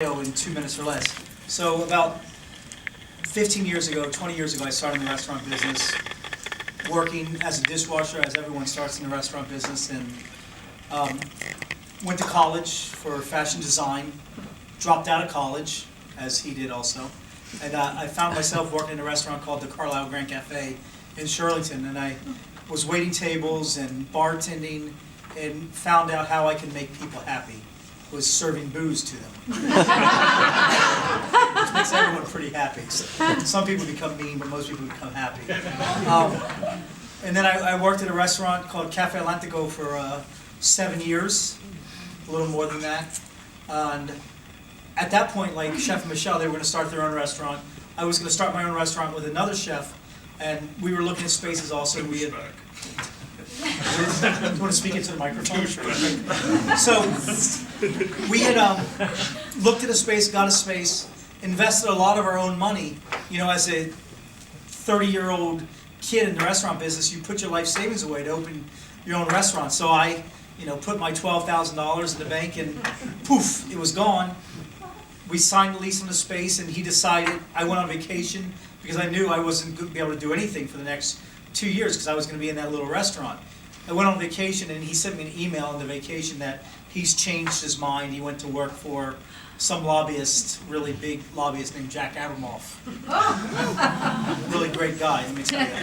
in 2 minutes or less. So about 15 years ago, 20 years ago, I started in the restaurant business, working as a dishwasher, as everyone starts in the restaurant business, and went to college for fashion design, dropped out of college, as he did also, and I found myself working in a restaurant called the Carlisle Grand Cafe in Shirlington, and I was waiting tables and bartending, and found out how I can make people happy. Was serving booze to them. Which makes everyone pretty happy. So some people become mean, but most people become happy. And then I worked at a restaurant called Cafe Atlantico for 7 years, a little more than that. And at that point, like Chef and Michelle, they were going to start their own restaurant. I was going to start my own restaurant with another chef, and we were looking at spaces also. We had. You want to speak into the microphone? So we had looked at a space, got a space, invested a lot of our own money. You know, as a 30-year-old kid in the restaurant business, you put your life savings away to open your own restaurant. So I, put my $12,000 in the bank, and poof, it was gone. We signed the lease on the space, and he decided. I went on vacation because I knew I wasn't going to be able to do anything for the next 2 years because I was going to be in that little restaurant. I went on vacation, and he sent me an email on the vacation that he's changed his mind. He went to work for some lobbyist, really big lobbyist named Jack Abramoff. Really great guy, let me tell you.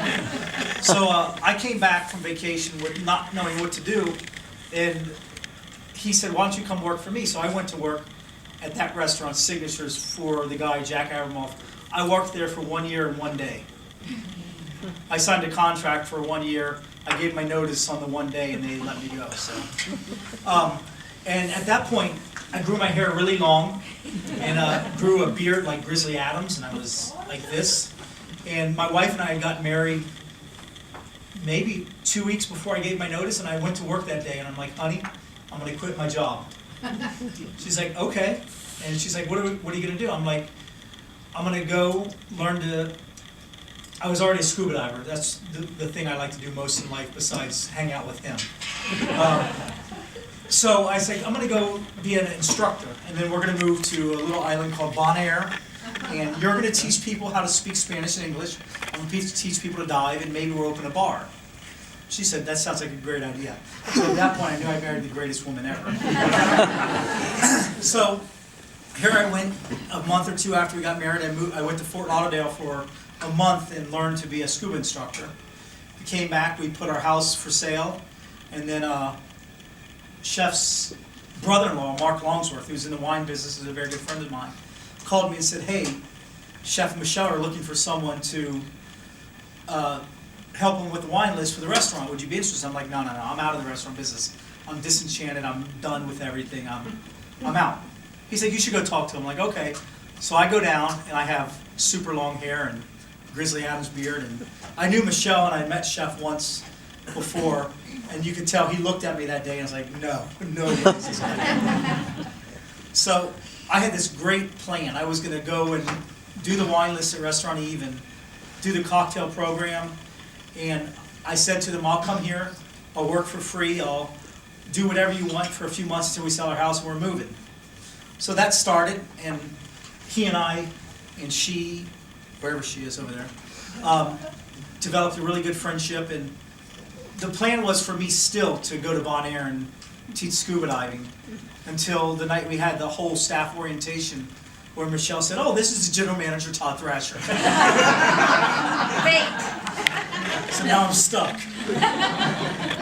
So I came back from vacation with not knowing what to do, and he said, "Why don't you come work for me?" So I went to work at that restaurant, Signatures, for the guy, Jack Abramoff. I worked there for 1 year and 1 day. I signed a contract for 1 year. I gave my notice on the 1 day, and they let me go. So, and at that point, I grew my hair really long, and grew a beard like Grizzly Adams, and I was like this. And my wife and I had gotten married maybe 2 weeks before I gave my notice, and I went to work that day, and I'm like, "Honey, I'm going to quit my job." She's like, "Okay," and she's like, "What are you going to do?" I'm like, "I'm going to go learn to." I was already a scuba diver. That's the thing I like to do most in life besides hang out with him. So I said, I'm going to go be an instructor, and then we're going to move to a little island called Bonaire, and you're going to teach people how to speak Spanish and English. I'm going to teach people to dive, and maybe we'll open a bar. She said, "That sounds like a great idea." So at that point, I knew I married the greatest woman ever. So here I went a month or two after we got married. I went to Fort Lauderdale for a month and learned to be a scuba instructor. We came back, we put our house for sale, and then Chef's brother-in-law, Mark Longsworth, who's in the wine business, is a very good friend of mine, called me and said, "Hey, Chef and Michelle are looking for someone to help them with the wine list for the restaurant. Would you be interested?" I'm like, no, I'm out of the restaurant business. I'm disenchanted, I'm done with everything, I'm out. He said, "You should go talk to him." I'm like, okay. So I go down, and I have super long hair and Grizzly Adams beard, and I knew Michelle, and I had met Chef once before, and you could tell he looked at me that day and was like, no way is this gonna happen. So I had this great plan. I was going to go and do the wine list at Restaurant Eve and do the cocktail program, and I said to them, "I'll come here, I'll work for free, I'll do whatever you want for a few months until we sell our house and we're moving." So that started, and he and I, and she, wherever she is over there, developed a really good friendship, and the plan was for me still to go to Bonaire and teach scuba diving until the night we had the whole staff orientation where Michelle said, "Oh, this is the general manager, Todd Thrasher." Great. So now I'm stuck.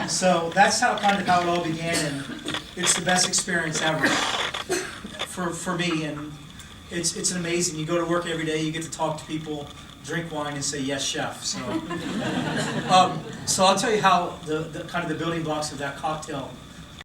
So that's how it all began, and it's the best experience ever for me, and it's amazing. You go to work every day, you get to talk to people, drink wine, and say, "Yes, chef." So, so I'll tell you how the building blocks of that cocktail